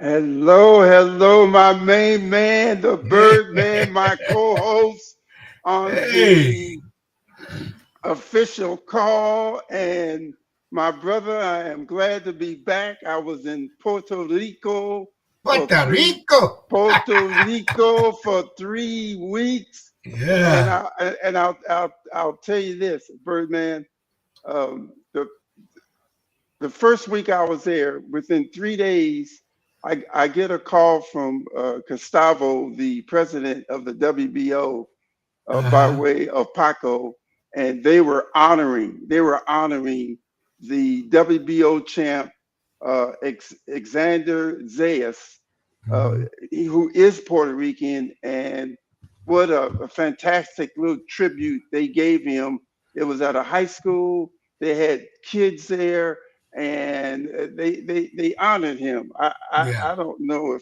Hello, my main man, the Birdman, my co-host on Hey, the official call. And my brother, I am glad to be back. I was in for Puerto three Rico. Puerto Rico for 3 weeks. And Yeah. I'll tell you this, Birdman. The first week I was there, within 3 days, I get a call from Gustavo, the president of the WBO, by Uh-huh. way of Paco, and they were honoring the WBO champ, Xander Zayas, uh, Hmm. who is Puerto Rican, and what a fantastic little tribute they gave him. It was at a high school. They had kids there, and they honored him. Yeah. I don't know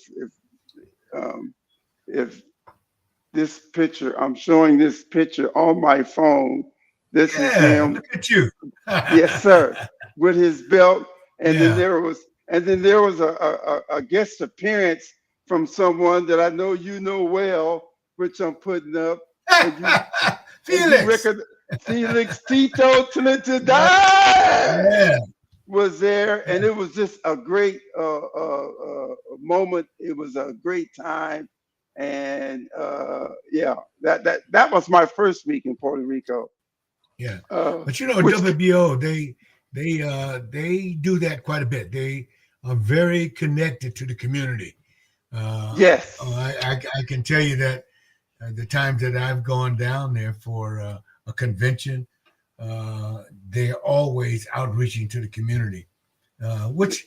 um, if this picture, I'm showing this picture on my phone. This is Yeah. him, Look at you. yes, sir, with his belt. And then Yeah. there was, a guest appearance from someone that I know you know well, which I'm putting up, and you Felix. reckon Felix Tito Yeah. Trinidad Yeah. was there, Yeah. and it was just a great moment. It was a great time, and yeah, that was my first week in Puerto Rico. Yeah. Uh, But you know, which WBO, they do that quite a bit. They are very connected to the community. Yes, I can tell you that the times that I've gone down there for a convention, they're always outreaching to the community, which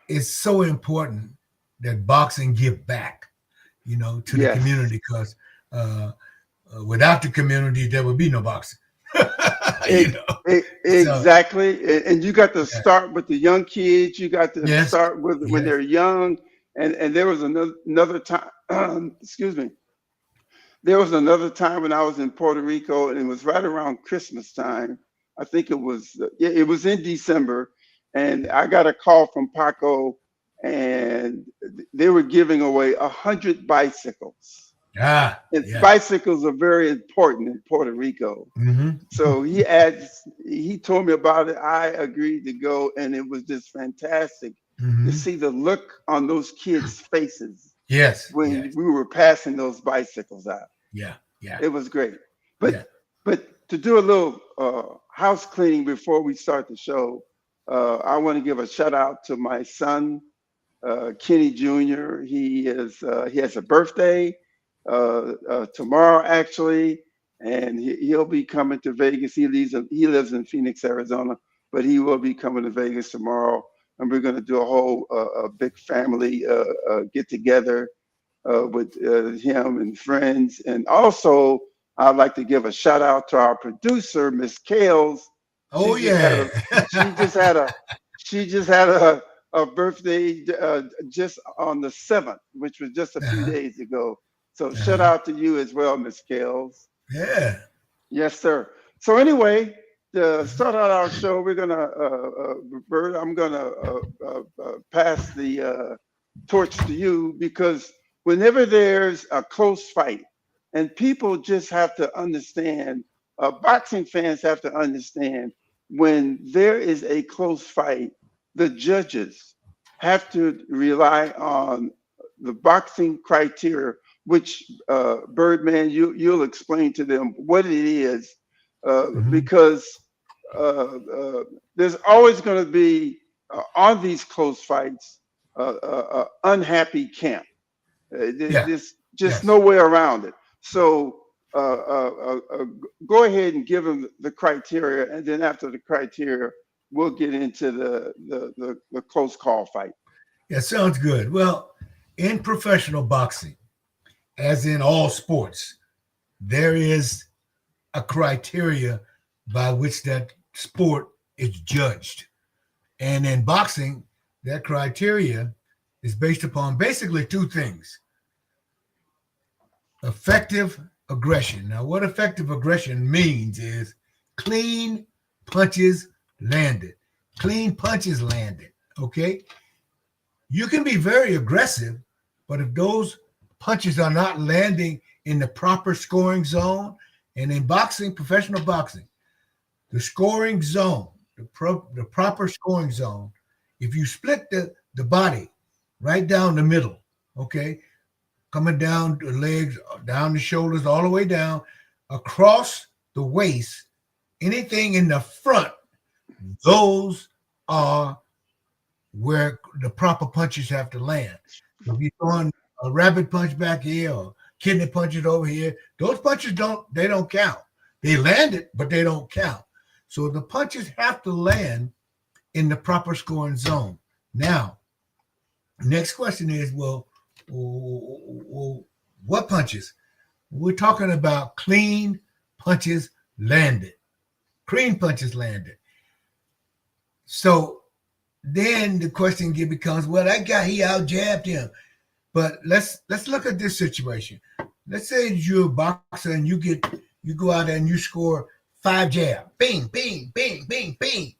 is so important that boxing give back, to the yes. community because uh, without the community, there would be no boxing. you E- know, so exactly. And you got to yeah. start with the young kids. You got to Yes, start with when yes. they're young. And there was another time. Excuse me. There was another time when I was in Puerto Rico, and it was right around Christmas time. I think it was, yeah, it was in December, and I got a call from Paco, and they were giving away 100 bicycles. And Yeah. bicycles are very important in Puerto Rico. Hmm. So he told me about it. I agreed to go, and it was just fantastic to Hmm. see the look on those kids' faces Yes, when yes. we were passing those bicycles out. Yeah, yeah, It was great. yeah. But to do a little house cleaning before we start the show, I want to give a shout out to my son, Kenny Jr. He has a birthday tomorrow actually, and he'll be coming to Vegas. He lives in Phoenix, Arizona, but he will be coming to Vegas tomorrow, and we're going to do a whole a big family get together with him and friends. And also, I'd like to give a shout out to our producer, Miss Kales. She Oh just had yeah. a she just had a she just had a birthday just on the 7th, which was just a few Uh-huh, days ago. So shout uh-huh. out to you as well, Miss Kales. Yeah. Yes, sir. So anyway, to start out our show, we're gonna, Bert, I'm gonna pass the torch to you because whenever there's a close fight, and people just have to understand, boxing fans have to understand when there is a close fight, the judges have to rely on the boxing criteria, which Birdman, you'll explain to them what it is, Hmm. because there's always going to be on these close fights unhappy camp. Yeah. There's just Yes. no way around it. So go ahead and give them the criteria, and then after the criteria, we'll get into the close call fight. Yeah. Sounds good. Well, in professional boxing, as in all sports, there is a criteria by which that sport is judged. And in boxing, that criteria is based upon basically two things: effective aggression. Now, what effective aggression means is clean punches landed. Clean punches landed. Okay. You can be very aggressive, but if those punches are not landing in the proper scoring zone, and in boxing, professional boxing, the scoring zone, the proper scoring zone, if you split the body right down the middle, okay, coming down the legs, down the shoulders, all the way down, across the waist, anything in the front, those are where the proper punches have to land. If you're throwing a rabbit punch back here or kidney punches over here, those punches don't count. They landed, but they don't count. So the punches have to land in the proper scoring zone. Now, next question is, what punches? We're talking about clean punches landed. Clean punches landed. So then the question becomes, well, that guy, he out jabbed him. But let's look at this situation. Let's say you're a boxer and you go out there and you score 5 jabs. Bing, bing, bing, bing, bing.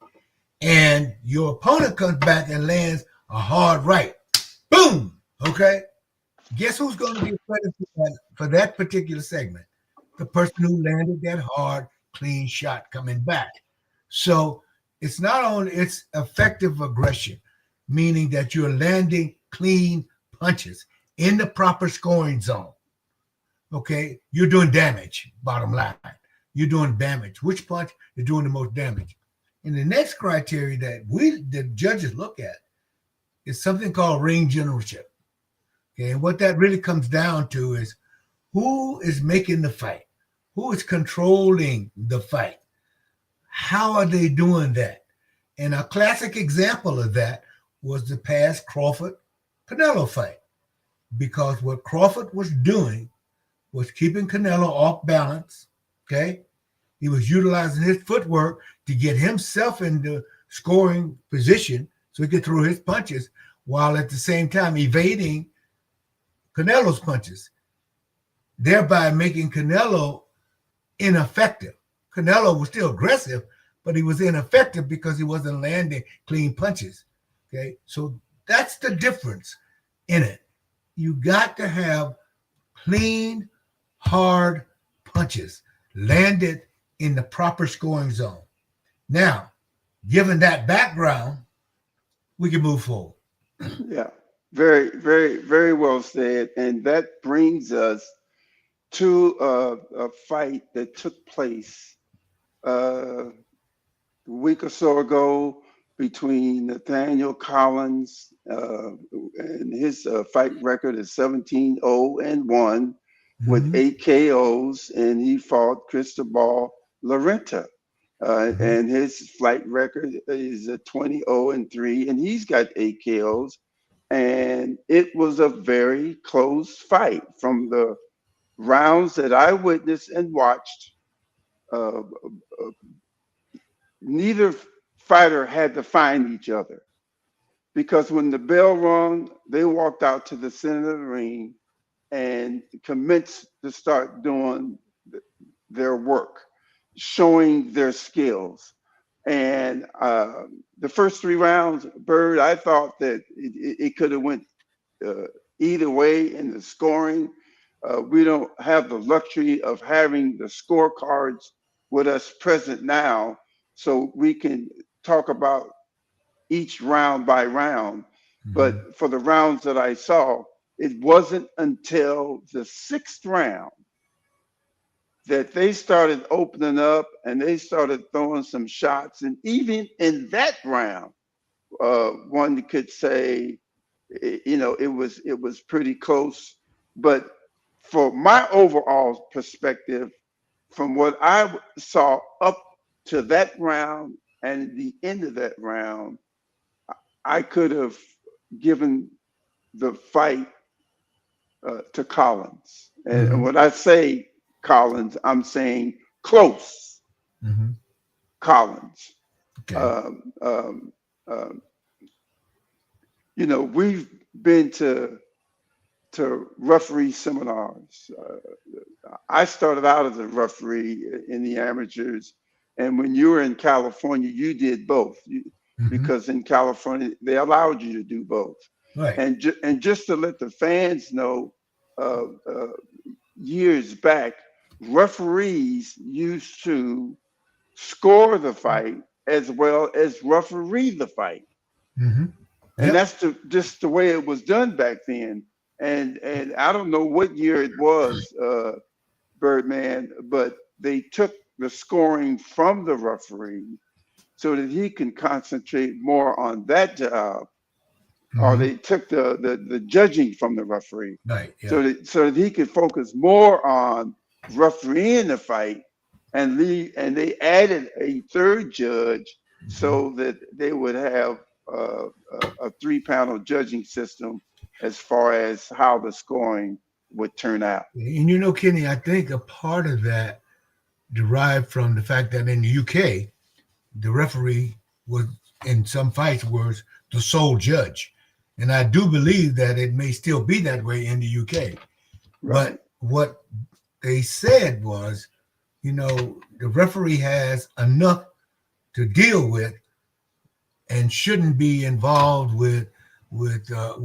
And your opponent comes back and lands a hard right. Boom. Okay. Guess who's going to get credit for that particular segment? The person who landed that hard, clean shot coming back. So it's not only it's effective aggression, meaning that you're landing clean punches in the proper scoring zone. Okay, you're doing damage, bottom line. You're doing damage. Which punch is doing the most damage? And the next criteria that the judges look at is something called ring generalship. Okay, and what that really comes down to is who is making the fight? Who is controlling the fight? How are they doing that? And a classic example of that was the past Crawford-Canelo fight. Because what Crawford was doing was keeping Canelo off balance, okay? He was utilizing his footwork to get himself into scoring position so he could throw his punches while at the same time evading Canelo's punches, thereby making Canelo ineffective. Canelo was still aggressive, but he was ineffective because he wasn't landing clean punches, okay? So that's the difference in it. You got to have clean, hard punches landed in the proper scoring zone. Now, given that background, we can move forward. Yeah, very, very, very well said. And that brings us to a fight that took place a week or so ago between Nathaniel Collins, and his fight record is 17-0-1 with Mhm. 8 KOs, and he fought Cristobal Lorenta. Mhm. And his flight record is 20-0-3, and he's got 8 KOs. And it was a very close fight from the rounds that I witnessed and watched. Uh, Neither fighter had to find each other because when the bell rung, they walked out to the center of the ring and commenced to start doing their work, showing their skills. And the first 3 rounds, Bird, I thought that it could have went uh, either way in the scoring. We don't have the luxury of having the scorecards with us present now, so we can talk about each round by round. Mhm. But for the rounds that I saw, it wasn't until the 6th round that they started opening up and they started throwing some shots. And even in that round, one could say, it was pretty close. But for my overall perspective, from what I saw up to that round and the end of that round, I could have given the fight to Collins. And Mhm. when I say Collins, I'm saying close Mhm. Collins. Okay. Um, um, um, we've been to referee seminars. I started out as a referee in the amateurs, and when you were in California, you did both Mhm. because in California they allowed you to do both. Right. And just to let the fans know, uh, uh, years back, referees used to score the fight as well as referee the fight, Mm-hmm. and Yep. that's just the way it was done back then. And I don't know what year it was, Birdman, but they took the scoring from the referee so that he can concentrate more on that job, or Mm-hmm. they took the judging from the referee Right. Yeah. so that he could focus more on refereeing the fight, and they added a third judge Mm-hmm. so that they would have a three-panel judging system as far as how the scoring would turn out. And Kenny, I think a part of that derived from the fact that in the UK, the referee was in some fights was the sole judge. And I do believe that it may still be that way in the UK. Right, But what they said was, the referee has enough to deal with and shouldn't be involved with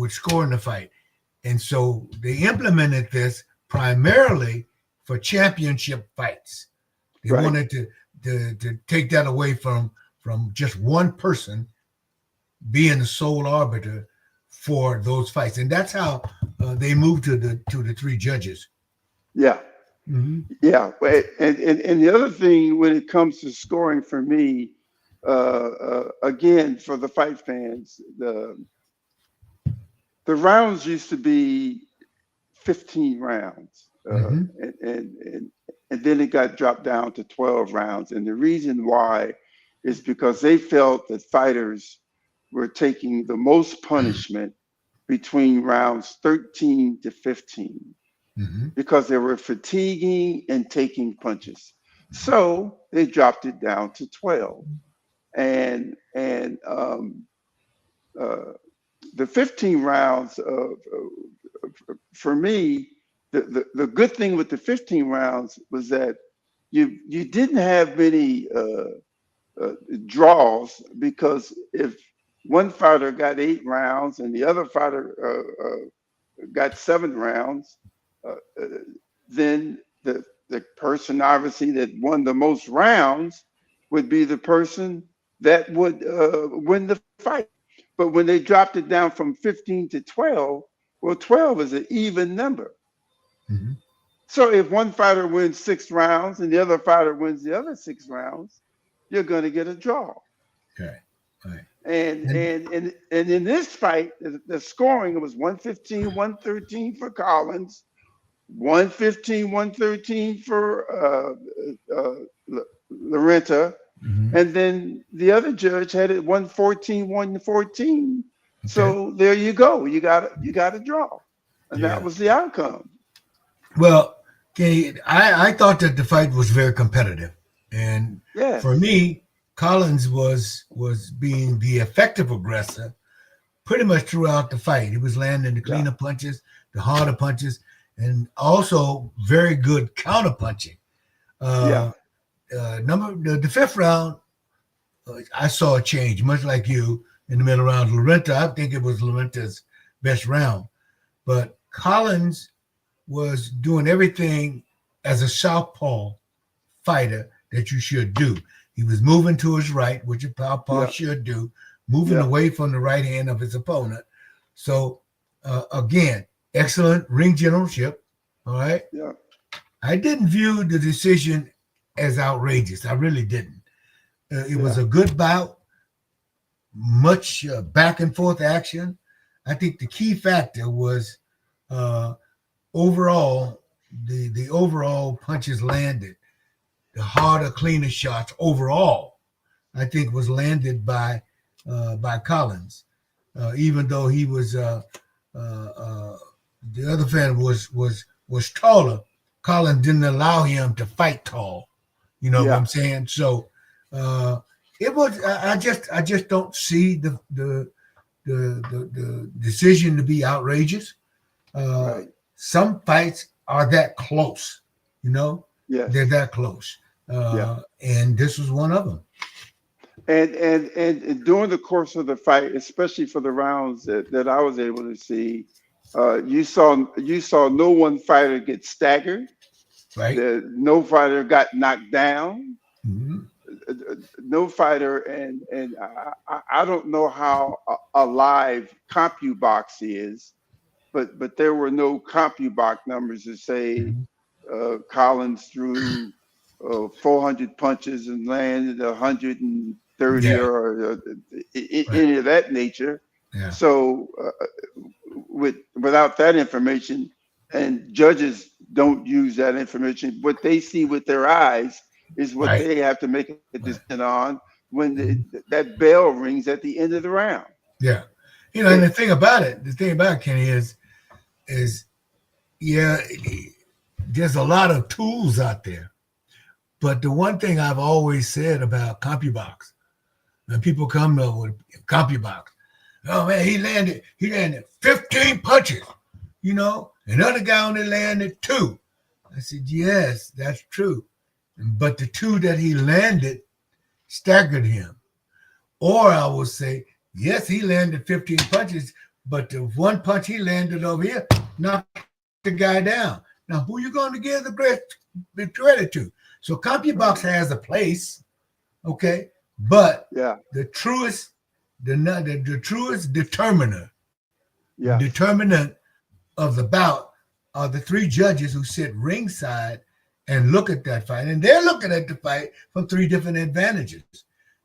scoring the fight. And so they implemented this primarily for championship fights. They right. wanted to take that away from just one person being the sole arbiter for those fights, and that's how they moved to the three judges. Yeah, Mm-hmm. yeah. And the other thing when it comes to scoring for me, again, for the fight fans, the rounds used to be 15 rounds, Mm-hmm. and then it got dropped down to 12 rounds. And the reason why is because they felt that fighters were taking the most punishment between rounds 13 to 15 Mm-hmm. because they were fatiguing and taking punches. So they dropped it down to 12. And uh, the 15 rounds for me, the good thing with the 15 rounds was that you didn't have many draws, because if one fighter got 8 rounds and the other fighter got 7 rounds, uh, uh, then the person obviously that won the most rounds would be the person that would win the fight. But when they dropped it down from 15 to 12, well, 12 is an even number. Mm-hmm. So if one fighter wins 6 rounds and the other fighter wins the other 6 rounds, you're going to get a draw. Okay. Right. And And and and and in this fight, the scoring was 115, 113 for Collins, 115, 113 for Lorenta, mm-hmm. and then the other judge had it 114, 114. Okay. So there you go. You got a draw, and that Yeah. was the outcome. Well, okay, I thought that the fight was very competitive, and for Yes. me, Collins was being the effective aggressor pretty much throughout the fight. He was landing the Yeah. cleaner punches, the harder punches, and also very good counter punching. Yeah. Uh, the fifth round, I saw a change, much like you in the middle round. Lorenta, I think it was Lorenta's best round, but Collins was doing everything as a southpaw fighter that you should do. He was moving to his right, which a southpaw Yeah. should do, moving Yeah. away from the right hand of his opponent. So, again, excellent ring generalship. All right. Yeah. I didn't view the decision as outrageous. I really didn't. It was Yeah. a good bout, much back and forth action. I think the key factor was uh, overall the overall punches landed, the harder, cleaner shots overall, I think was landed by Collins, even though he was the other fan was taller. Collins didn't allow him to fight tall. You know what Yeah. I'm saying? So it was. I just don't see the decision to be outrageous. Uh, Right. some fights are that close, they're Yes. that close. Yeah. And this was one of them. And during the course of the fight, especially for the rounds that I was able to see, you saw no one fighter get staggered. right? No fighter got knocked down. Mhm. No fighter, and I don't know how alive CompuBox is, but there were no CompuBox numbers to say Mhm. Collins threw 400 punches and landed 130 Yeah, or right. any of that nature. Yeah, So without that information, and judges don't use that information, what they see with their eyes is what right. they have to make a decision Right. on when Mhm. that bell rings at the end of the round. Yeah. And Okay. the thing about it, Kenny, is yeah, there's a lot of tools out there. But the one thing I've always said about CompuBox, when people come up with CompuBox, oh man, he landed 15 punches, Another guy only landed two. I said, yes, that's true. But the two that he landed staggered him. Or I will say, yes, he landed 15 punches, but the one punch he landed over here knocked the guy down. Now, who you going to give the credit to? So CompuBox Right. has a place, okay, but Yeah. the truest, the truest Yes. determinant of the bout are the three judges who sit ringside and look at that fight, and they're looking at the fight from three different advantages.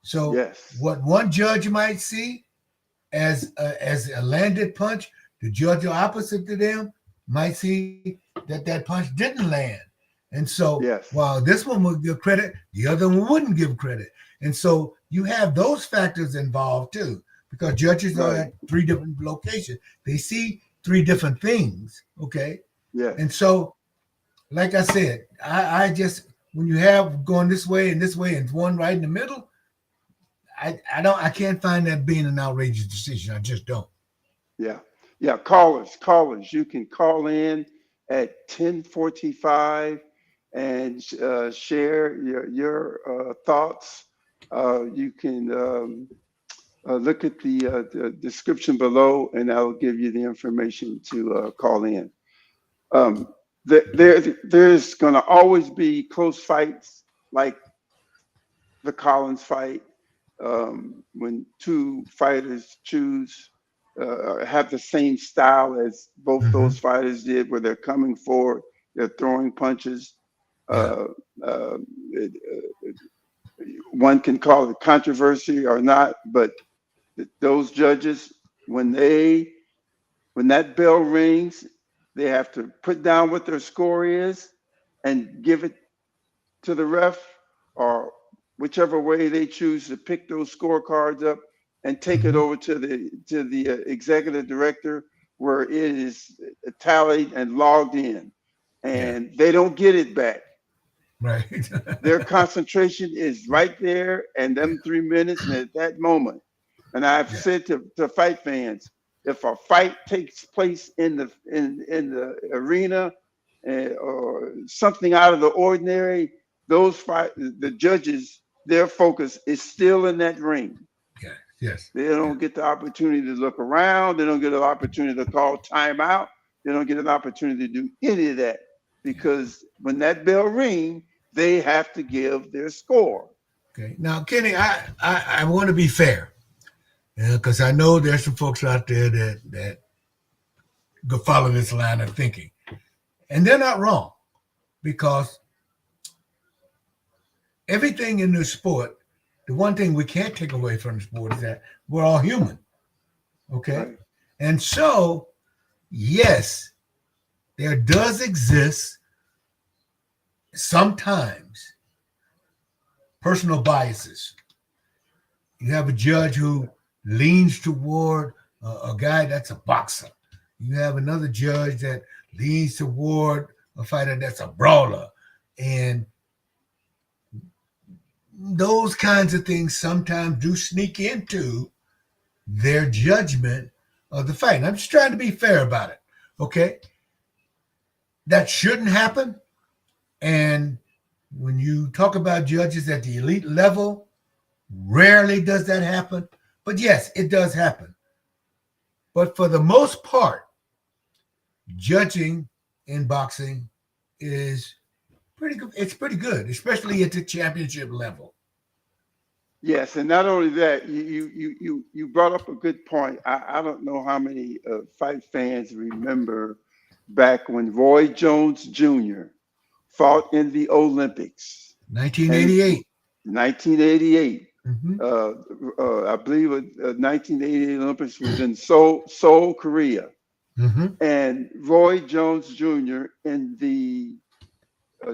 So, Yes. what one judge might see as a landed punch, the judge opposite to them might see that punch didn't land. And so Yes. while this one would give credit, the other one wouldn't give credit. And so you have those factors involved too, because judges are Right. at three different locations. They see three different things. Okay. And Yes. so, like I said, I just, when you have going this way and one right in the middle, I can't find that being an outrageous decision. I just don't. Yeah. Yeah. Callers. You can call in at 10:45 and share your thoughts. You can look at the description below, and I'll give you the information to call in. Um, there's going to always be close fights like the Collins fight, when two fighters choose have the same style as both Mm-hmm. those fighters did, where they're coming forward, they're throwing punches. Yeah. Uh, it, one can call it controversy or not, but those judges, when they when that bell rings, they have to put down what their score is and give it to the ref, or whichever way they choose to pick those scorecards up and take it Mm-hmm. over to the executive director, where it is tallied and logged in, Yeah. and they don't get it back. Right. Their concentration is right there and Yeah. them 3 minutes and at that moment. And I've Yeah. said to fight fans, if a fight takes place in the arena, or something out of the ordinary, the judges, their focus is still in that ring. Yeah. Yes. They Yeah. don't get the opportunity to look around. They don't get an opportunity to call timeout. They don't get an opportunity to do any of that, Yeah. because when that bell rings, they have to give their score. Okay. Now, Kenny, I want to be fair because I know there's some folks out there that go follow this line of thinking, and they're not wrong because everything in this sport, the one thing we can't take away from the sport is that we're all human. Okay. Right. And so, yes, there does exist sometimes personal biases. You have a judge who leans toward a guy that's a boxer. You have another judge that leans toward a fighter that's a brawler. And those kinds of things sometimes do sneak into their judgment of the fight. And I'm just trying to be fair about it. Okay. That shouldn't happen. And when you talk about judges at the elite level, Rarely does that happen, but yes, it does happen. But for the most part, judging in boxing is pretty good. It's pretty good, especially at the championship level. Yes, and not only that, you brought up a good point. I don't know how many fight fans remember back when Roy Jones Jr. fought in the Olympics and 1988. 1988. Mm-hmm. I believe 1988 Olympics was in Seoul, Korea, Mm-hmm. and Roy Jones Jr. in the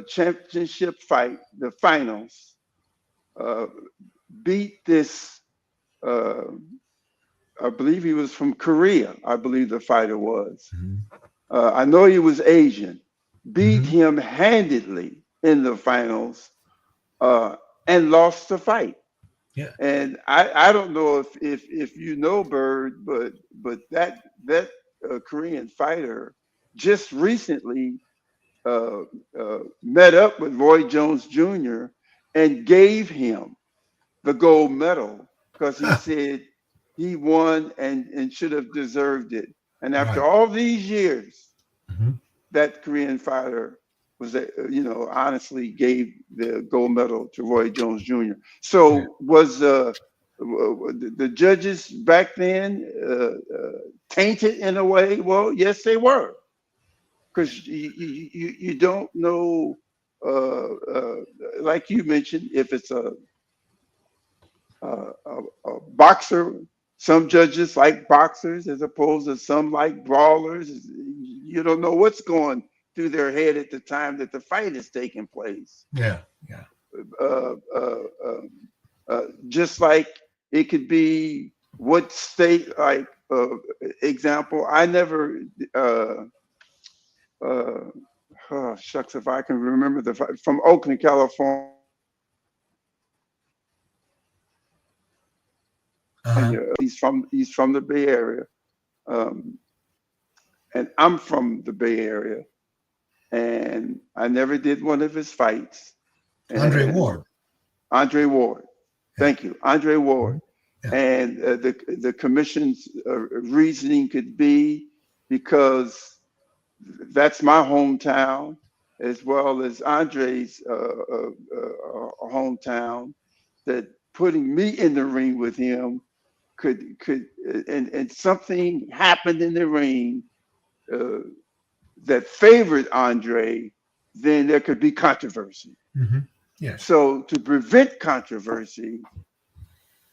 championship fight, the finals, uh, beat this. Uh, I believe he was from Korea. I believe the fighter was. Mm-hmm. I know he was Asian. Beat Mm-hmm. him handedly in the finals uh, and lost the fight. Yeah. And I don't know if you know Bird, but that Korean fighter just recently met up with Roy Jones Jr. and gave him the gold medal because he Huh. said he won and should have deserved it. And after Right. all these years, Mm-hmm. that Korean fighter was, honestly gave the gold medal to Roy Jones Jr. Yeah. So was the judges back then tainted in a way? Well, yes, they were, because you don't know, uh, uh, like you mentioned, if it's a boxer. Some judges like boxers as opposed to some like brawlers. You don't know what's going through their head at the time that the fight is taking place. Yeah. Yeah. Uh, uh, uh, just like it could be what state, like example, I never, uh, uh, oh, shucks, if I can remember the fight from Oakland, California. Uh-huh. He's from the Bay Area, um, and I'm from the Bay Area, and I never did one of his fights. Andre And Ward. Andre Ward, Yeah. thank you, Andre Mhm. Ward, Yeah. and the commission's reasoning could be because that's my hometown, as well as Andre's hometown. That putting me in the ring with him could and something happened in the ring uh, that favored Andre, then there could be controversy. Mm-hmm. Yes. So to prevent controversy,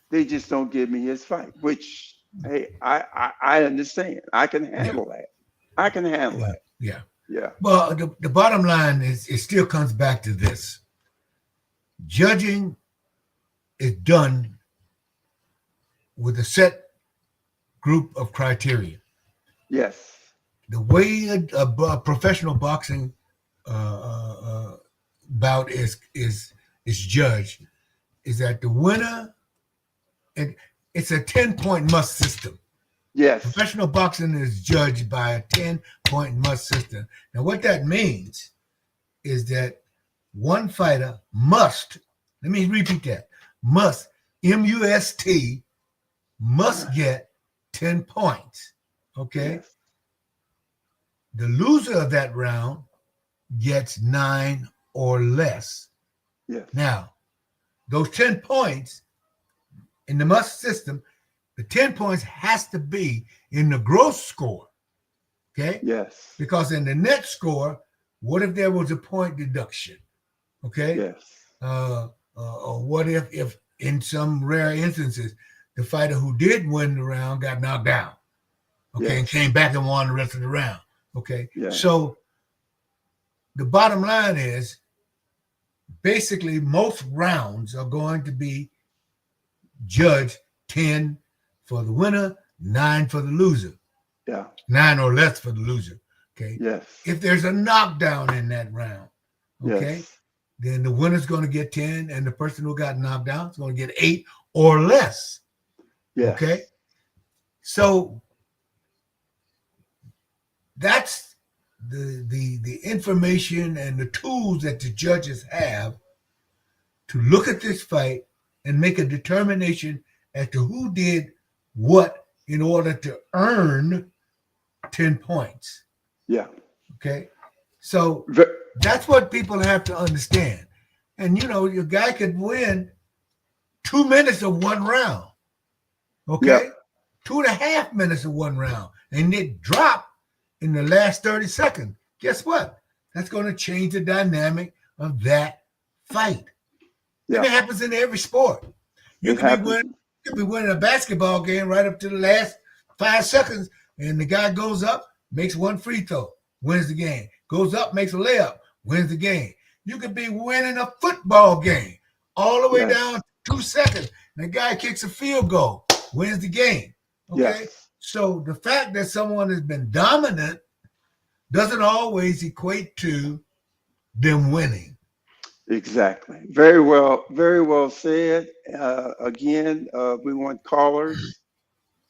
they just don't give me his fight, which hey, I understand. I can Yeah. handle that. I can handle Yeah. that. Yeah. Yeah. Well, the bottom line is it still comes back to this. Judging is done with a set group of criteria. Yes. The way a professional boxing bout is judged is that the winner, and it's a 10-point must system. Yes. Professional boxing is judged by a 10-point must system. Now, what that means is that one fighter must, let me repeat that, must, M-U-S-T, must get 10 points. Okay? Yes. The loser of that round gets 9 or less. Yes. Now, those 10 points in the must system, the 10 points has to be in the gross score. Okay? Yes. Because in the net score, what if there was a point deduction? Okay? Yes. Or what if in some rare instances, the fighter who did win the round got knocked down, okay, and Yes. came back and won the rest of the round, okay? Yes. So the bottom line is basically most rounds are going to be judged 10 for the winner, 9 for the loser, Yeah. 9 or less for the loser, okay? Yes. If there's a knockdown in that round, okay, Yes. then the winner's going to get 10 and the person who got knocked down is going to get 8 or less, Yes. okay? So that's the information and the tools that the judges have to look at this fight and make a determination as to who did what in order to earn 10 points. Yeah. Okay. So Ve- that's what people have to understand. And, your guy could win 2 minutes of one round. Yeah. Okay. 2.5 minutes of one round. And it dropped in the last 30 seconds. Guess what? That's going to change the dynamic of that fight. And Yeah. it happens in every sport. You It could be happens. winning a basketball game right up to the last 5 seconds, and the guy goes up, makes one free throw, wins the game. Goes up, makes a layup, wins the game. You could be winning a football game all the way Yes. down 2 seconds, and the guy kicks a field goal, wins the game. Okay? Yes. So the fact that someone has been dominant doesn't always equate to them winning. Exactly. Very well said. Again, we want callers.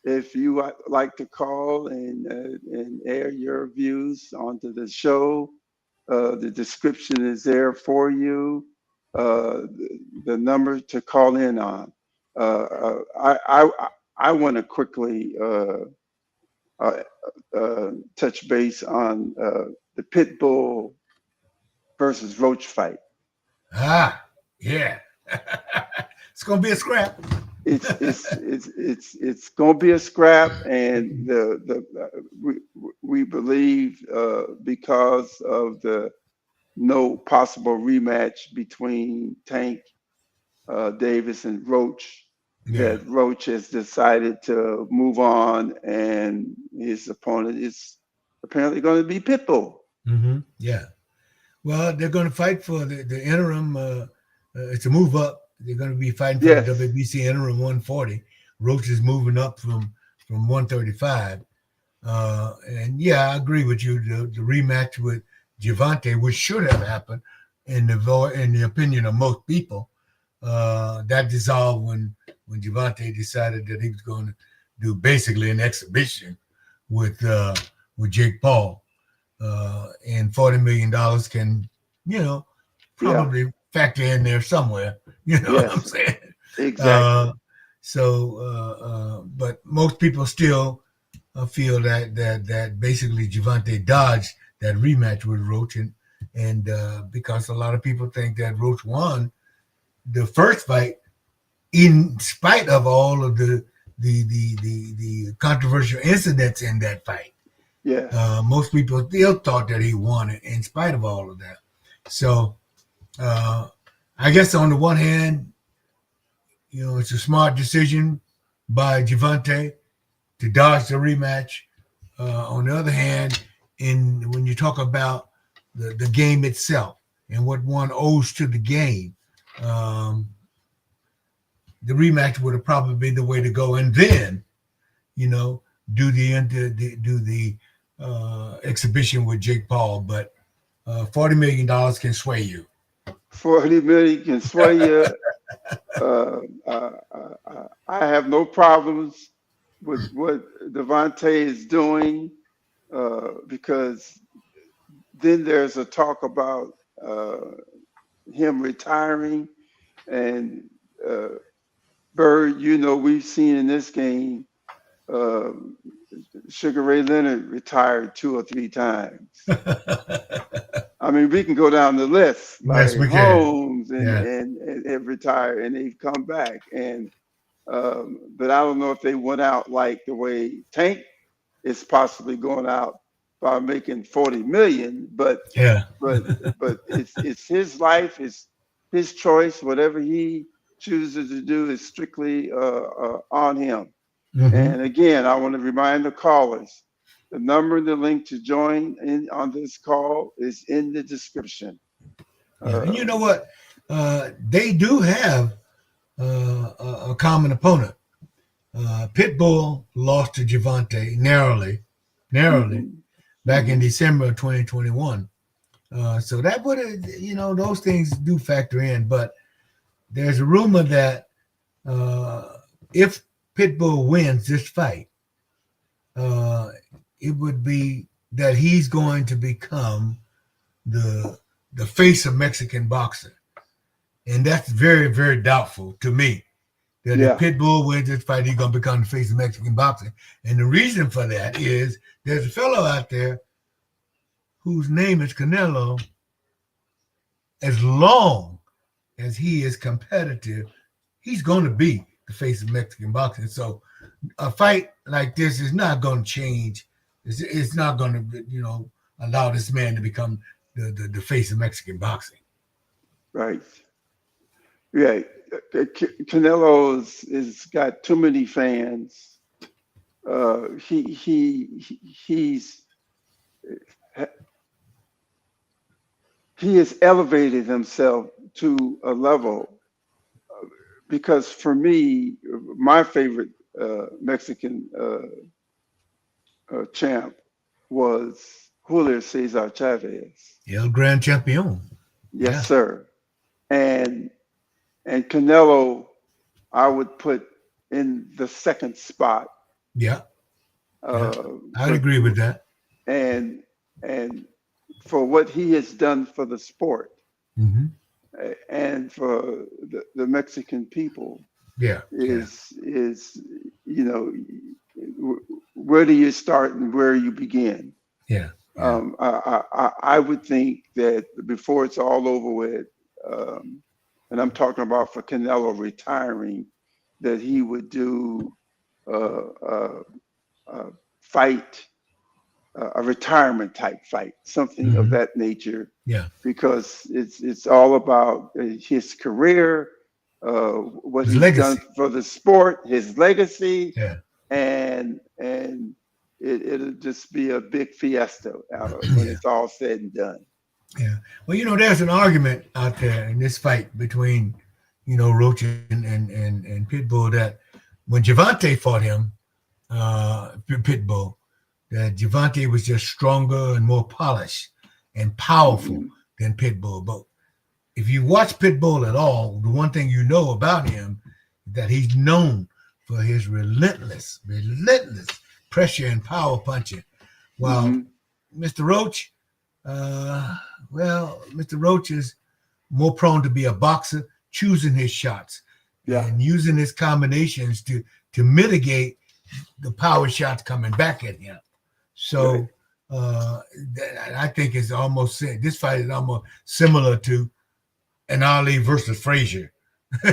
If you like to call and air your views onto the show, the description is there for you. The number to call in on. I want to quickly uh, touch base on the Pitbull versus Roach fight. Yeah. It's gonna be a scrap. It's going to be a scrap, and we believe because of the no possible rematch between Tank Davis and Roach, Yeah. that Roach has decided to move on, and his opponent is apparently going to be Pitbull. Yeah. Well, they're going to fight for the interim. It's a move up. They're going to be fighting for the Yes, WBC interim 140. Roach is moving up from 135. And yeah, I agree with you. The rematch with Javante, which should have happened, in the opinion of most people, that dissolved when Javante decided that he was going to do basically an exhibition with Jake Paul. And $40 million can, yeah, probably factor in there somewhere. You know what I'm yes, saying? exactly. But most people still feel that basically Javante dodged that rematch with Roach, and because a lot of people think that Roach won the first fight in spite of all of the controversial incidents in that fight. Yes, Most people still thought that he won it in spite of all of that. So I guess on the one hand, it's a smart decision by Javante to dodge the rematch. On the other hand, when you talk about the game itself and what one owes to the game, um, the rematch would have probably been the way to go. And then, do the exhibition with Jake Paul. But $40 million can sway you. 40 million can sway you. I have no problems with what Devontae is doing because then there's a talk about him retiring. And uh, Bird, we've seen in this game, uh, Sugar Ray Leonard retired 2 or 3 times. I mean, we can go down the list. Yes, Larry we can. Holmes Yeah. and have retired, and they've come back. And but I don't know if they went out like the way Tank is possibly going out by making 40 million. Yeah. But but it's his life, it's his choice. Whatever he chooses to do is strictly on him. Mm-hmm. And again, I want to remind the callers, the number and the link to join in on this call is in the description. Yeah. And you Uh, know what? They do have a common opponent. Pitbull lost to Javante narrowly mhm, back in mhm. December of 2021. So that would have, those things do factor in. But there's a rumor that if Pitbull wins this fight, uh, it would be that he's going to become the face of Mexican boxing. And that's very, very doubtful to me. That if Yeah. Pitbull wins this fight, he's going to become the face of Mexican boxing. And the reason for that is there's a fellow out there whose name is Canelo. As long as he is competitive, he's going to be the face of Mexican boxing. So a fight like this is not going to change. It's not going to, allow this man to become the face of Mexican boxing. Right. Yeah. Canelo's is got too many fans. He's he has elevated himself to a level because for me, my favorite Mexican champ was Julio Cesar Chavez. El Gran Champion. Yes, Yeah. sir. And and Canelo, I would put in the second spot. Yeah. Yeah. Uh, I'd for agree with that. and and for what he has done for the sport Mm-hmm. and for the Mexican people Yeah. Yeah. is you know where do you start and where you begin? Yeah. Yeah. I would think that before it's all over with, and I'm talking about for Canelo retiring, that he would do uh, uh, a fight, a retirement type fight, something of Mm-hmm. that nature, Yeah. because it's all about his career, what His he's done legacy. for the sport, his legacy, Yeah. and it'll just be a big fiesta when Yeah. it's all said and done. Yeah. Well, there's an argument out there in this fight between, Roach and Pitbull that when Javante fought him, Pitbull, that Javante was just stronger and more polished and powerful Mhm. than Pitbull. But if you watch Pitbull at all, the one thing you know about him is that he's known for his relentless pressure and power punching. While Mhm. Mr. Roach, uh, Mr. Roach is more prone to be a boxer, choosing his shots Yeah. and using his combinations to mitigate the power shots coming back at him. Right. So I think it's almost this fight is almost similar to an Ali versus Frazier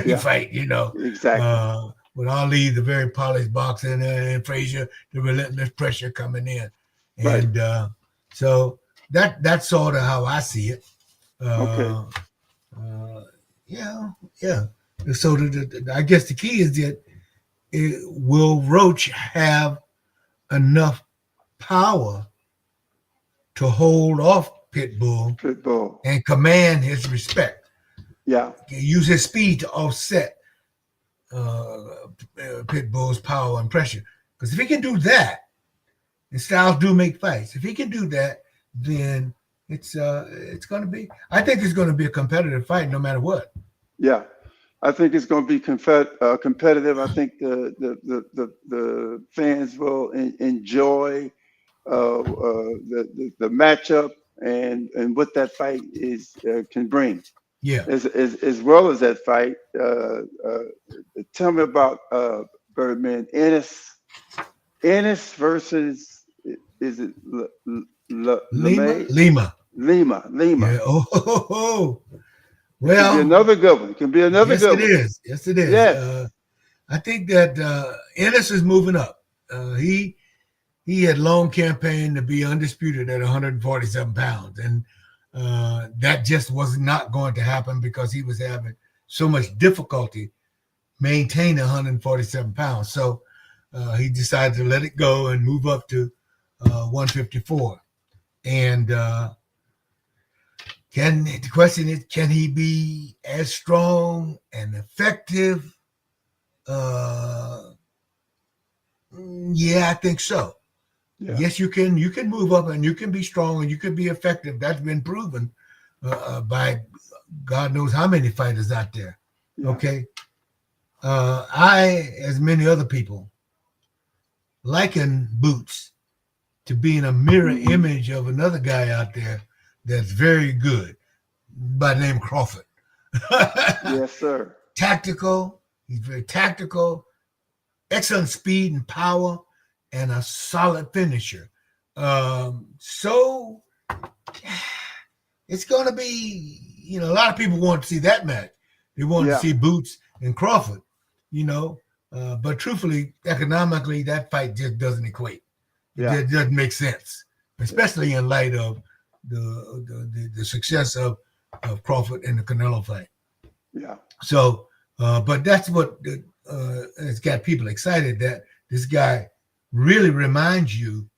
Yeah. fight, Exactly. with Ali, the very polished boxer, and Frazier, the relentless pressure coming in. Right. And so that's sort of how I see it. Okay. Uh, yeah, yeah. So I guess the key is that will Roach have enough power to hold off Pitbull Pitbull. and command his respect? Yeah. Use his speed to offset Pitbull's power and pressure. Because if he can do that, and styles do make fights. If he can do that, then it's going to be. I think it's going to be a competitive fight, no matter what. Yeah. I think it's going to be competitive. I think the fans will enjoy the matchup and what that fight is can bring. Yeah. As well as that fight, tell me about Birdman Ennis versus, is it Lima. LeMay? Lima. Lima. Yeah. Oh. It could be Well, another good one. It could be another yes, good it one. is. Yes, it is. Yes. I think that Ennis is moving up. He had long campaigned to be undisputed at 147 pounds, and that just was not going to happen because he was having so much difficulty maintaining 147 pounds. So he decided to let it go and move up to 154. And the question is, can he be as strong and effective? Yeah, I think so. Yeah. Yes, you can. You can move up and you can be strong and you can be effective. That's been proven by God knows how many fighters out there. Yeah. Okay. I, as many other people, liken Boots to being a mirror image of another guy out there that's very good by the name Crawford. Yes, sir. Tactical. He's very tactical, excellent speed and power, and a solid finisher. So it's going to be, a lot of people want to see that match. They want to Yeah, see Boots and Crawford, you know. But truthfully, economically, that fight just doesn't equate. It yeah, just doesn't make sense, yeah, especially in light of the success of Crawford in the Canelo fight. yeah, So, but that's what has got people excited, that this guy really reminds you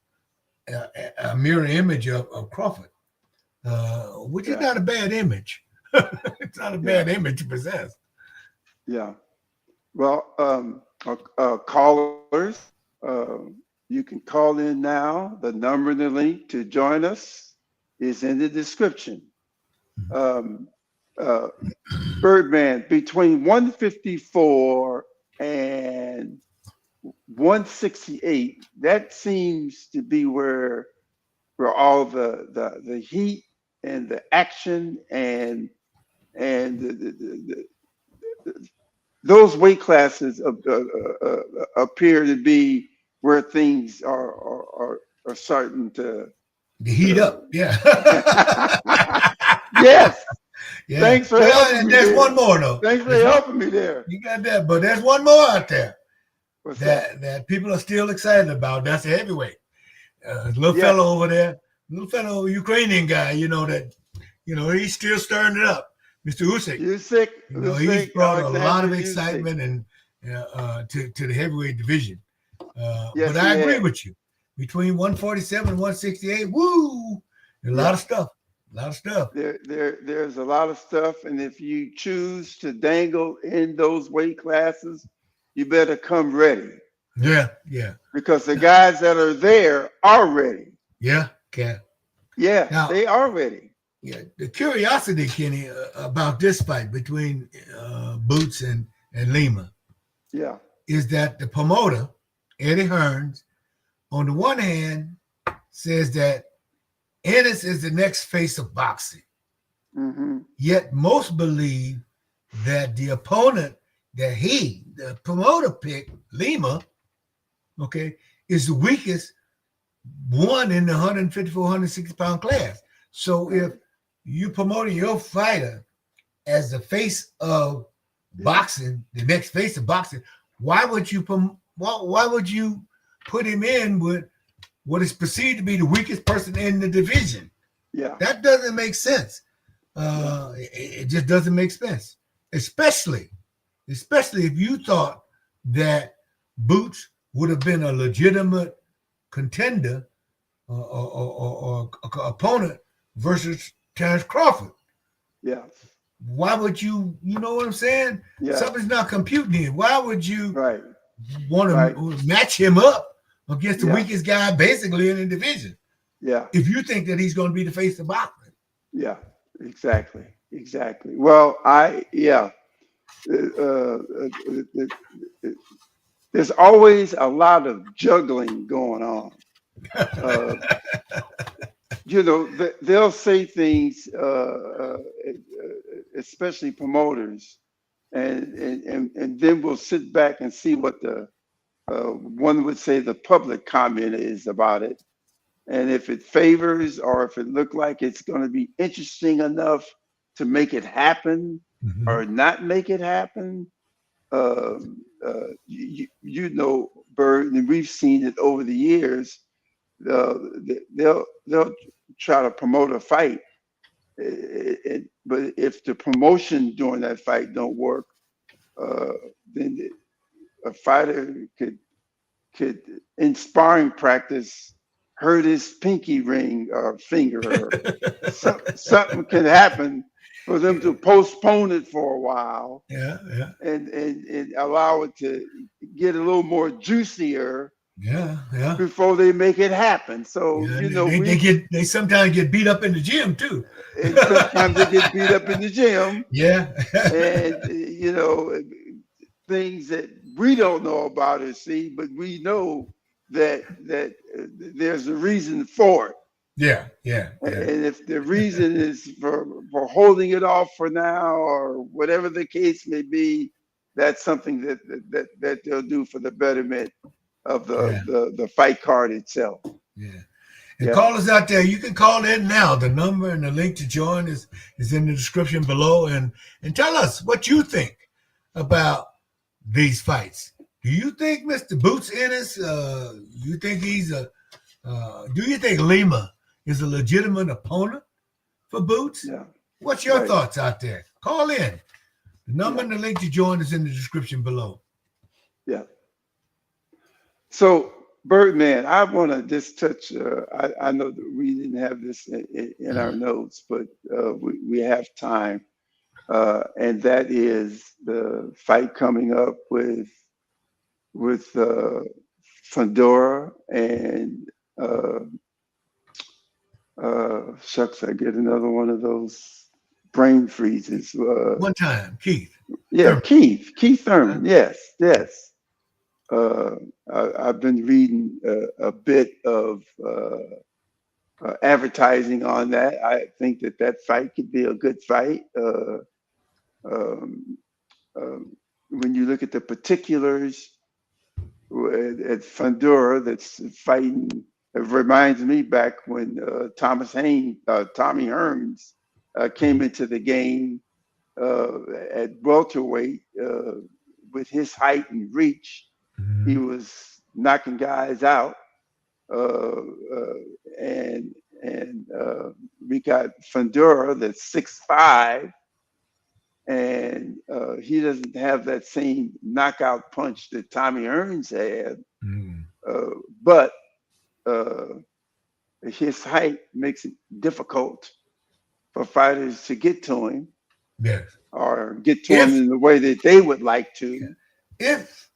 a mirror image of Crawford, which is yeah, not a bad image. It's not a yeah, bad image to possess. yeah. Well, callers, you can call in now. The number and the link to join us is in the description. Um, uh, Birdman, between 154 and 168, that seems to be where all the heat and the action and those weight classes appear to be where things are starting The heat to up, yeah. yes. Yeah. Thanks for Well, helping me there's one there. more though. Thanks for There's one. helping me there. You got that, but there's one more out there What's that? that people are still excited about. That's a heavyweight. Little Yes. fellow over there, little fellow Ukrainian guy. He's still stirring it up. Mr. Usyk. He's Usyk, brought a lot Alexander of Usyk. excitement and to the heavyweight division. But Yes, he I agree has. with you. Between 147 and 168, woo, a lot Yeah. of stuff. A lot of stuff. There's a lot of stuff, and if you choose to dangle in those weight classes, you better come ready Yeah, yeah, because the guys that are there are ready. yeah, Cat. Yeah, Now, they are ready. yeah, the curiosity, Kenny, about this fight between Boots and Lima Yeah. is that the promoter, Eddie Hearns, on the one hand, says that Ennis is the next face of boxing. Hmm. Yet most believe that the opponent that the promoter picked, Lima, okay, is the weakest one in the 154, 160-pound class. So if Right. you promoting your fighter as the face of Yeah. boxing, the next face of boxing, why would you put him in with what is perceived to be the weakest person in the division? Yeah. That doesn't make sense. Yeah. It just doesn't make sense, especially if you thought that Boots would have been a legitimate contender or opponent versus Terrence Crawford. Yeah. Why would you? You know what I'm saying? Yeah. Something's not computing here. Why would you Right. want Right. to match him up against the Yeah. weakest guy basically in the division Yeah. if you think that he's going to be the face of boxing? Yeah. Exactly. Exactly. Well, yeah. Uh, uh, uh, uh, there's always a lot of juggling going on. Uh, they'll say things, especially promoters, and then we'll sit back and see what the one would say the public comment is about it, and if it favors or if it looked like it's going to be interesting enough to make it happen Mhm. or not make it happen. Bird, and we've seen it over the years. uh, they'll try to promote a fight, but if the promotion during that fight don't work, uh, then a fighter could in sparring practice hurt his pinky ring or finger, or something can happen for them to postpone it for a while Yeah, yeah, and allow it to get a little more juicier yeah, yeah, before they make it happen. So yeah. They sometimes get beat up in the gym too. and sometimes they get beat up in the gym, Yeah. and things that we don't know about or see, but we know that there's a reason for it. Yeah. And if the reason is for holding it off for now or whatever the case may be, that's something that they'll do for the betterment of Yeah. the fight card itself. Yeah. And Yeah. callers out there, you can call in now. The number and the link to join is in the description below. And tell us what you think about these fights. Do you think Mr. Boots Ennis, you think he's a, do you think Lima is a legitimate opponent for Boots? Yeah. What's your Right. thoughts out there? Call in. The number Yeah. and the link to join is in the description below. Yeah. So, Birdman, I want to just touch. I know that we didn't have this in our notes, but we have time, and that is the fight coming up with Fandora and shucks, I get another one of those brain freezes. One time, Keith. Yeah, Thurman. Keith Thurman. Yes, yes. Uh, I've been reading a bit of advertising on that. I think that fight could be a good fight. Um, when you look at the particulars at Fundora, that's fighting. It reminds me back when Tommy Hearns came into the game at welterweight with his height and reach. He Mhm. was knocking guys out, uh, uh, and we got Fundora that's 6'5", and he doesn't have that same knockout punch that Tommy Hearns had, Mhm. but uh, his height makes it difficult for fighters to get to him Yes. or get to him If in the way that they would like to. if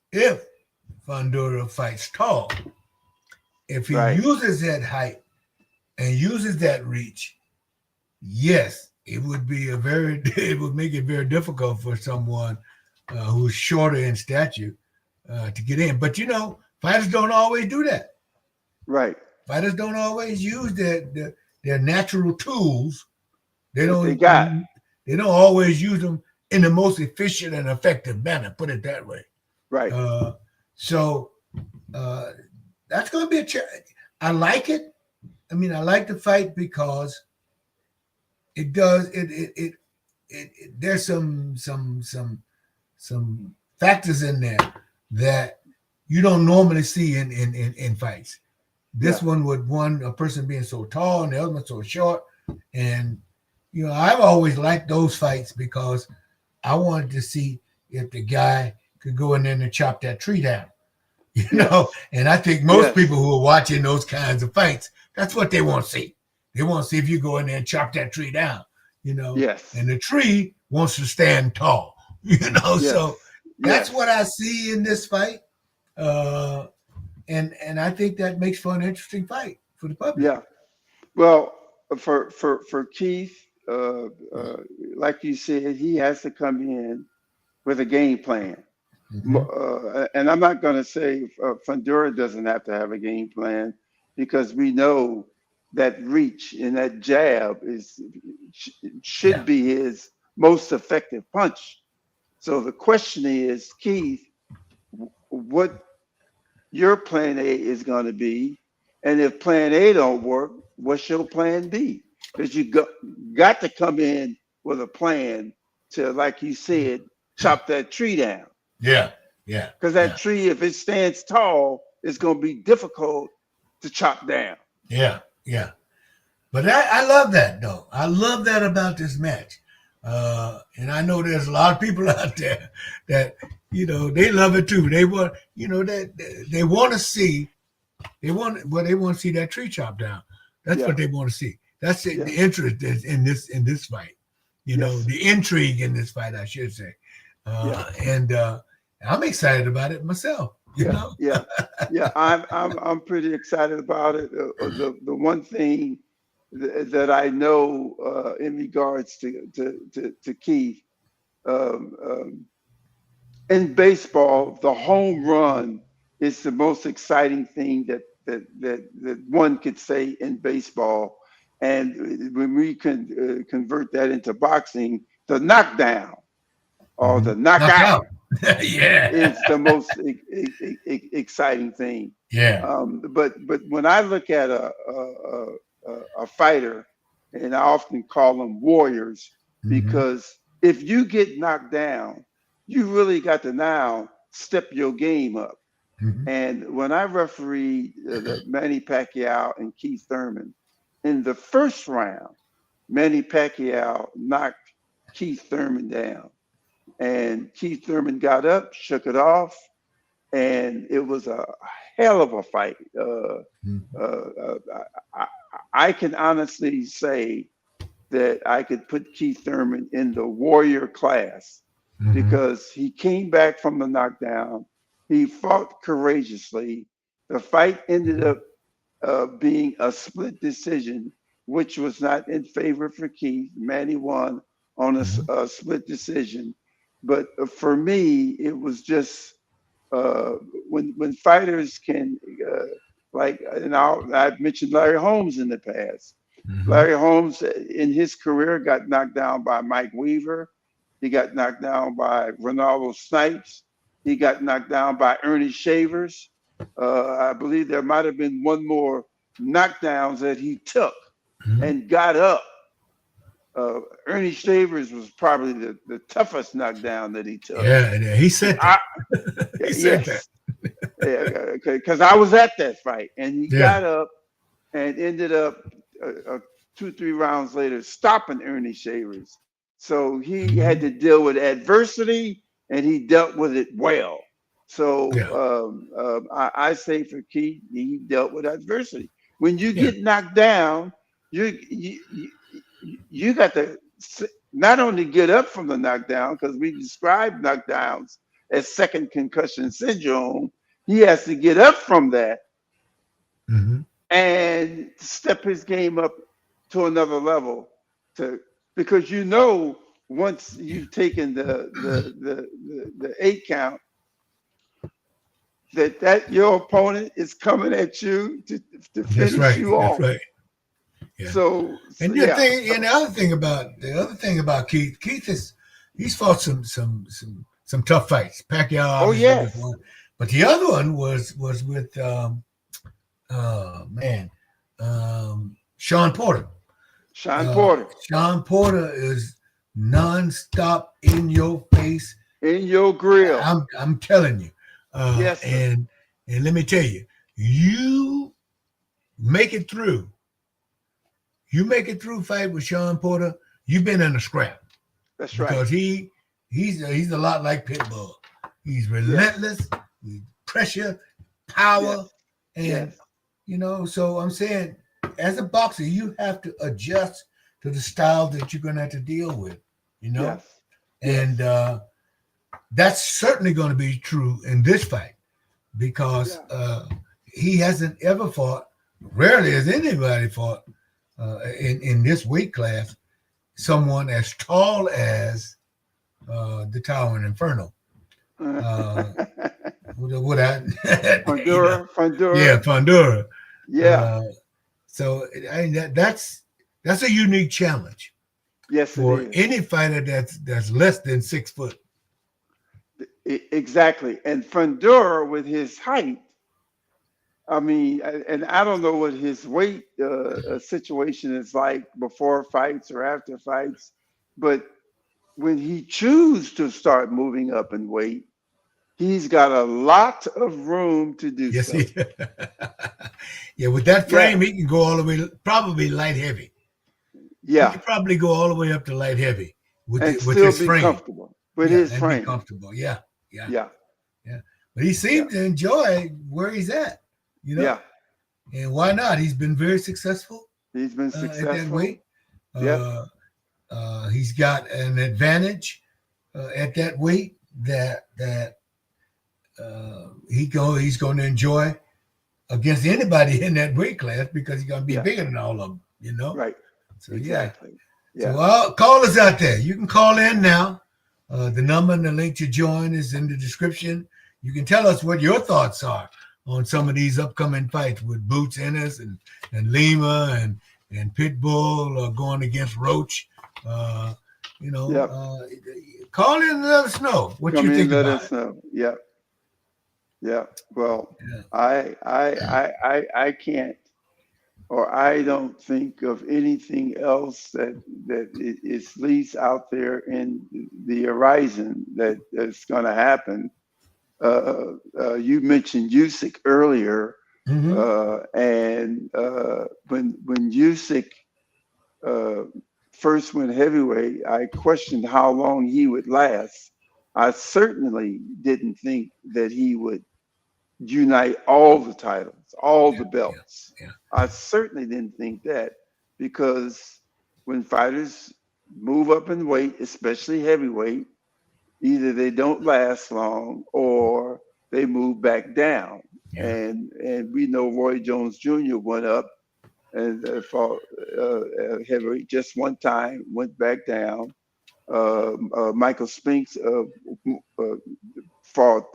Fandora fights tall, if he Right, uses that height and uses that reach, yes, it would be a very it would make it very difficult for someone who's shorter in stature to get in. But fighters don't always do that. right. Fighters don't always use their natural tools. They That they don't got. they don't always use them in the most efficient and effective manner. Put it that way. Right. Uh, so uh, that's going to be a challenge. I like it. I mean, I like the fight because it does it there's some factors in there that you don't normally see in fights. This Yeah. one with a person being so tall and the other one so short, and I've always liked those fights because I wanted to see if the guy could go in there and chop that tree down. Yes. And I think most Yes. people who are watching those kinds of fights, that's what they want to see. They want to see if you go in there and chop that tree down, Yes. and the tree wants to stand tall, so Yes. that's what I Yes. see in this fight. Uh, and I think that makes for an interesting fight for the public. Yeah. Well, for Keith, like you said, he has to come in with a game plan. Mm-hmm. And I'm not going to say Fundura doesn't have to have a game plan because we know that reach and that jab should Yeah. be his most effective punch. So the question is, Keith, what your plan A is going to be, and if plan A don't work, what's your plan B? Because got to come in with a plan to, like you said, chop that tree down. Yeah. Yeah. Because Yeah. that tree, if it stands tall, it's going to be difficult to chop down. Yeah. Yeah. But I love that though. I love that about this match. And I know there's a lot of people out there that they love it too. They want they want to see they want to see that tree chopped down. That's what Yeah. they want to see. That's the Yes. interest in this fight. Yes. The intrigue in this fight, I should say. Yeah. And I'm excited about it myself. Yeah. Yeah. Yeah. I'm pretty excited about it. The one thing that I know in regards to Keith, um, um, in baseball, the home run is the most exciting thing that one could say in baseball. And when we can convert that into boxing, the knockdown or the knockout Knockout. Yeah. is the most exciting thing. Yeah. But when I look at a fighter, and I often call them warriors, Hmm. because if you get knocked down, you really got to now step your game up. Hmm. And when I refereed the Manny Pacquiao and Keith Thurman, in the first round, Manny Pacquiao knocked Keith Thurman down. And Keith Thurman got up, shook it off, and it was a hell of a fight. Uh, I, I can honestly say that I could put Keith Thurman in the warrior class Hmm. because he came back from the knockdown. He fought courageously. The fight ended up being a split decision, which was not in favor for Keith. Manny won on Hmm. a split decision. But for me, it was just uh, when fighters can, like, and I've mentioned Larry Holmes in the past. Hmm. Larry Holmes, in his career, got knocked down by Mike Weaver. He got knocked down by Ronaldo Snipes. He got knocked down by Ernie Shavers. I believe there might have been one more knockdowns that he took Hmm. and got up. Ernie Shavers was probably the toughest knockdown that he took. Yeah, and he said I, that. He said that. yes, because I was at that fight, and he Yeah. got up and ended up 2, 3 rounds later stopping Ernie Shavers. So he had Hmm. to deal with adversity, and he dealt with it well. So Yeah. I say for Keith, he dealt with adversity. When you Yeah. get knocked down, you got to not only get up from the knockdown, because we describe knockdowns as second concussion syndrome. He has to get up from that Hmm. and step his game up to another level, to because once you've taken the 8 count, that your opponent is coming at you to That's finish right. you That's off. right. Yeah. So And yeah. and the other thing about Keith is he's fought some tough fights. Pacquiao Oh obviously was yes. one, but the other one was with man, Sean Porter. Sean Porter, Sean Porter is nonstop in your face. in your grill. I'm telling you, Yes, sir. and let me tell you, you make it through. You make it through fight with Sean Porter. You've been in a scrap That's right. because he's a lot like Pitbull. He's Yes. relentless, with pressure, Yes. power, and Yes. So I'm saying, as a boxer, you have to adjust to the style that you're going to have to deal with, Yes. and Yes. that's certainly going to be true in this fight because Yeah. he hasn't ever fought, rarely has anybody fought in this weight class, someone as tall as the Towering Inferno. Uh, what I, Fundura. yeah, Pandora. Yeah. Uh, so that's a unique challenge Yes, it for is. any fighter that's less than 6 foot. Exactly. And Fundura, with his height, I mean, and I don't know what his weight situation is like before fights or after fights, but when he chooses to start moving up in weight, he's got a lot of room to do Yes, so. yeah. With that Yeah. frame, he can go all the way, probably light heavy. He Yeah. could probably go all the way up to light heavy And with still his be frame. comfortable with Yeah, his and be frame. comfortable. Yeah, yeah, Yeah. yeah. But he Yeah. seemed to enjoy where he's at, you know. Yeah. And why not? He's been very successful He's been at that successful. weight. Yep. Uh, he's got an advantage at that weight that he's going to enjoy against anybody in that weight class because he's going to be Yeah. bigger than all of them. Right. So yeah. Exactly. So Yeah. call us out there. You can call in now. The number and the link to join is in the description. You can tell us what your thoughts are on some of these upcoming fights with Boots Ennis and Lima and Pitbull going against Roach. Uh, you know, Yep. call in and let us know what Come you in, think let about us it. know. Yep. Yep. Well, Yeah. I can't, or I don't think of anything else that is least out there in the horizon that's going to happen. You mentioned Usyk earlier, Mm-hmm. and when Usyk uh, first went heavyweight, I questioned how long he would last. I certainly didn't think that he would unite all the titles, all the Yeah. belts. Yeah. I certainly didn't think that because when fighters move up in weight, especially heavyweight, either they don't last long or they move back down. Yeah. And we know Roy Jones Jr. went up and fought heavyweight just one time, went back down. Michael Spinks uh, fought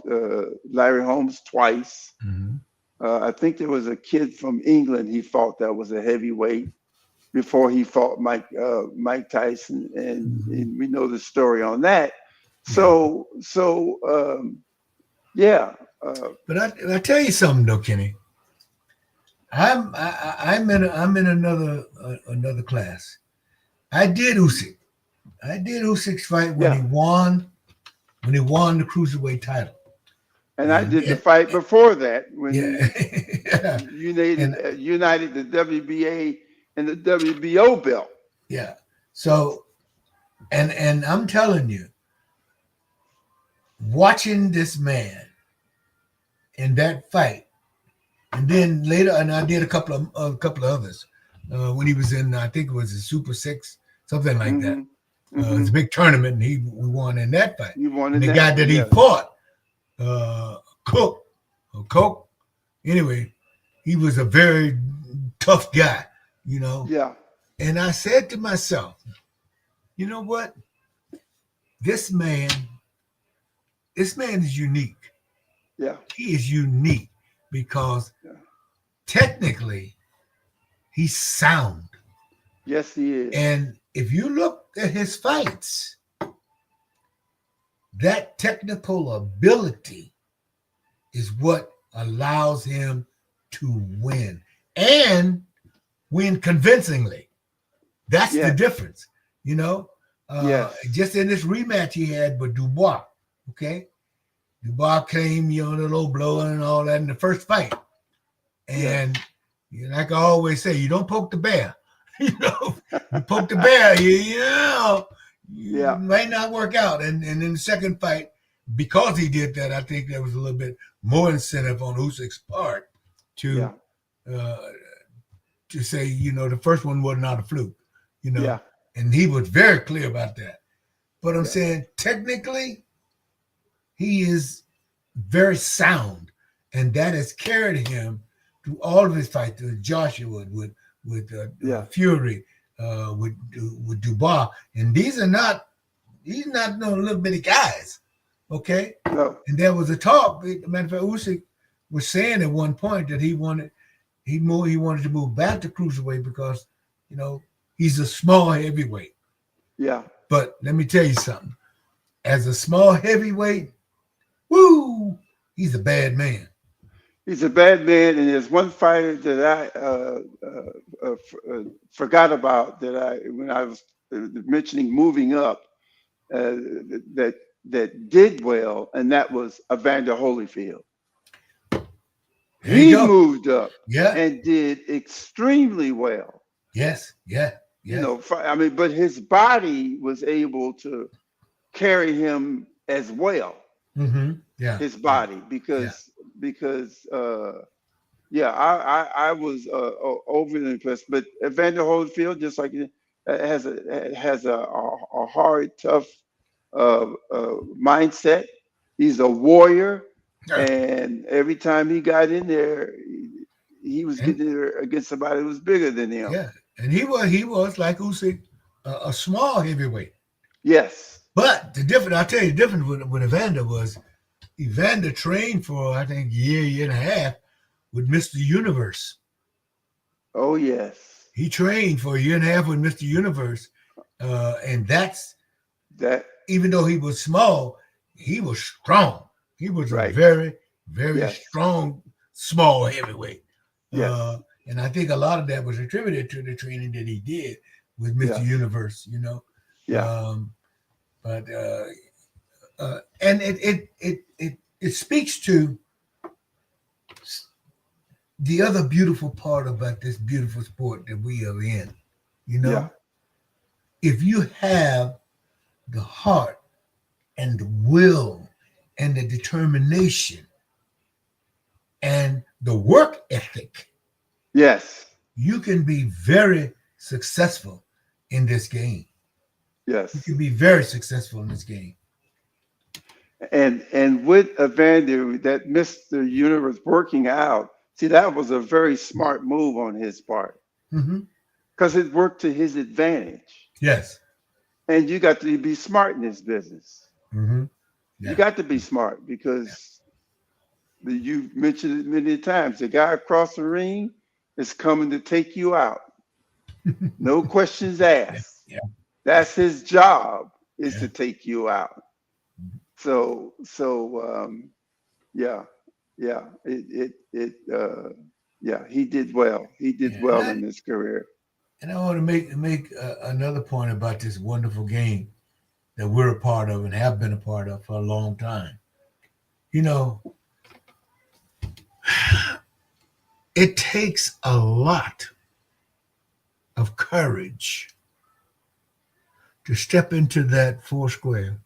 Larry Holmes twice. Mm-hmm. I think there was a kid from England he fought that was a heavyweight before he fought Mike Tyson, Mm-hmm. and we know the story on that. Yeah. So yeah, uh, But I tell you something though, Kenny. I'm in another class. I did Usyk. I did Usyk's fight yeah. when he won the cruiserweight title. And I And, did the fight before that when yeah, he yeah, and united the WBA and the WBO belt. yeah. So and I'm telling you, watching this man in that fight, and then later, and I did a couple of others when he was in, I think it was a Super Six, something like that. Hmm. Hmm. It's a big tournament, and we won in that fight. You And wanted the that guy one, that he yes. fought, uh, Cook, or Coke, anyway, he was a very tough guy, you know. Yeah, And I said to myself, you know what? This man, this man is unique. yeah, He is unique because yeah. technically he's sound. Yes, he is. And if you look at his fights, that technical ability is what allows him to win and win convincingly. That's the Yes, difference, you know. yes, Just in this rematch he had with Dubois, okay? Dubois came, you know, the low blow and all that in the first fight. yes. And like I always say, you don't poke the bear. You know, you poke the bear, you Yeah, might not work out. And in the second fight, because he did that, I think there was a little bit more incentive on Usyk's part yeah, to uh, say, the first one was not a fluke, you yeah, know, and he was very clear about that. But I'm yeah, saying technically, he is very sound, and that has carried him through all of his fights with Joshua, with yeah. Fury, with Dubois, and he's not no little bitty guys, okay? No, And there was a talk. Matter of fact, Usyk was saying at one point that he wanted to move back to cruiserweight because he's a small heavyweight. yeah. But let me tell you something. As a small heavyweight, woo, he's a bad man. He's a bad man, and there's one fighter that I forgot about that when I was mentioning moving up uh, that did well, and that was Evander Holyfield. There you He go. moved up Yeah. and did extremely well. Yes. Yeah. You Yes. know, I mean, but his body was able to carry him as well. Mm-hmm. Yeah. His Yeah. body, Yeah. because yeah, I was overly impressed. But Evander Holyfield, just like has a hard, tough mindset. He's a warrior, Yeah. and every time he got in there, he was And getting there against somebody who was bigger than him. yeah. And he was like Usyk, a small heavyweight. Yes. But I'll tell you, the difference with Evander was, Evander trained for, I think, year and a half with Mr. Universe. Oh, yes. He trained for a year and a half with Mr. Universe. And that's, That, even though he was small, he was strong. He was a right. very, very Yes. strong, small heavyweight. Yes. And I think a lot of that was attributed to the training that he did with Mr. Yes. Universe, you know. Yeah. But and it speaks to the other beautiful part about this beautiful sport that we are in. You know, Yeah. if you have the heart and the will and the determination and the work ethic, Yes. you can be very successful in this game. You Yes. can be very successful in this game. And with Evander, that Mr. Universe working out, see, that was a very smart move on his part Mm-hmm. because it worked to his advantage. Yes. And you got to be smart in this business. Mm-hmm. You Yeah. got to be smart because you mentioned it many times. The guy across the ring is coming to take you out. No questions Yeah. asked. Yeah. That's his job, is Yeah. to take you out. So yeah, yeah, yeah, he did well. He did Yeah. well in his career. And I want to make another point about this wonderful game that we're a part of and have been a part of for a long time. You know, it takes a lot of courage to step into that four square,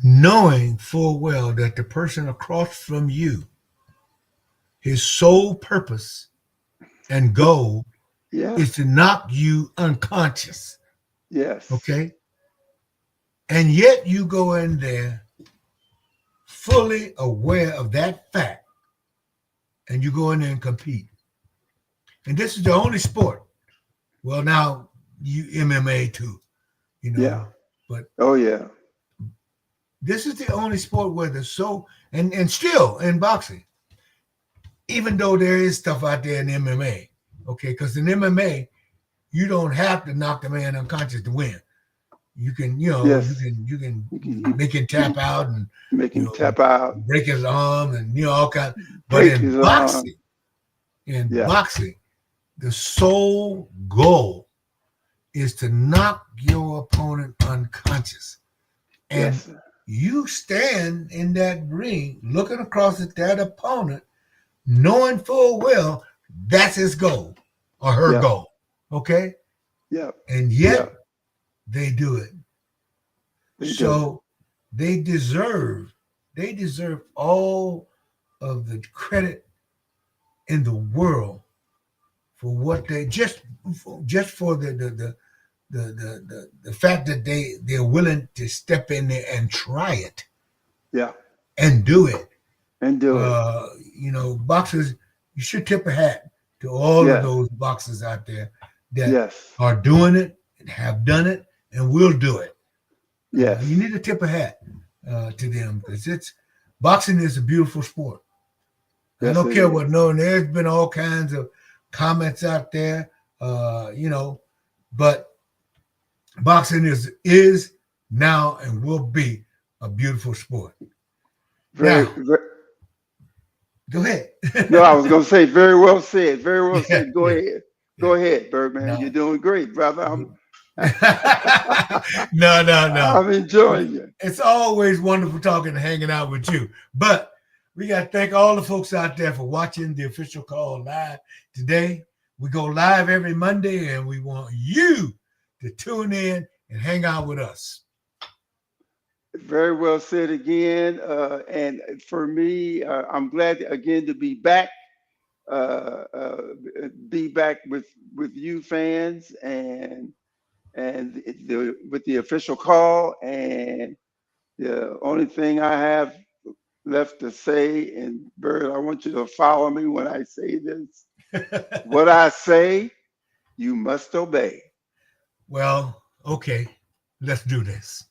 knowing full well that the person across from you, his sole purpose and goal Yeah, is to knock you unconscious. yes, Okay? And yet you go in there fully aware of that fact and you go in there and compete. And this is the only sport. Well, now you MMA too, you yeah, know, but oh yeah, this is the only sport where the and still in boxing, even though there is stuff out there in MMA, okay, because in MMA, you don't have to knock the man unconscious to win. You can, yes. you can You make him tap out and make him tap out, break his arm and all kind. But break his arm. in Yeah, boxing, the sole goal is to knock your opponent unconscious. And yes, you stand in that ring looking across at that opponent, knowing full well that's his goal or her yeah, goal. Okay? yeah, And yeah. yet they do it. They do. So they deserve all of the credit in the world for what they just for the fact that they're willing to step in there and try it Yeah, and do it. and do it. Boxers, you should tip a hat to all of Yes, those boxers out there that yes, are doing it and have done it and will do it. You yes, need to tip a hat to them because boxing is a beautiful sport. I yes. don't It care is. what. No, and there's been all kinds of comments out there, but boxing is now and will be a beautiful sport. Very, Now, very. go ahead. No, I was going to say very well said. Very well Yeah, said. Go yeah, ahead. Go yeah. ahead, Birdman. You're No, doing great, brother. no. I'm enjoying it. It's always wonderful talking and hanging out with you. But we got to thank all the folks out there for watching the official call live today. We go live every Monday, and we want you to tune in and hang out with us. Very well said again. And for me, I'm glad again to be back. Uh, uh, be back with you fans and with the official call. And the only thing I have left to say, and Bird, I want you to follow me when I say this. What I say, you must obey. Well, okay, let's do this.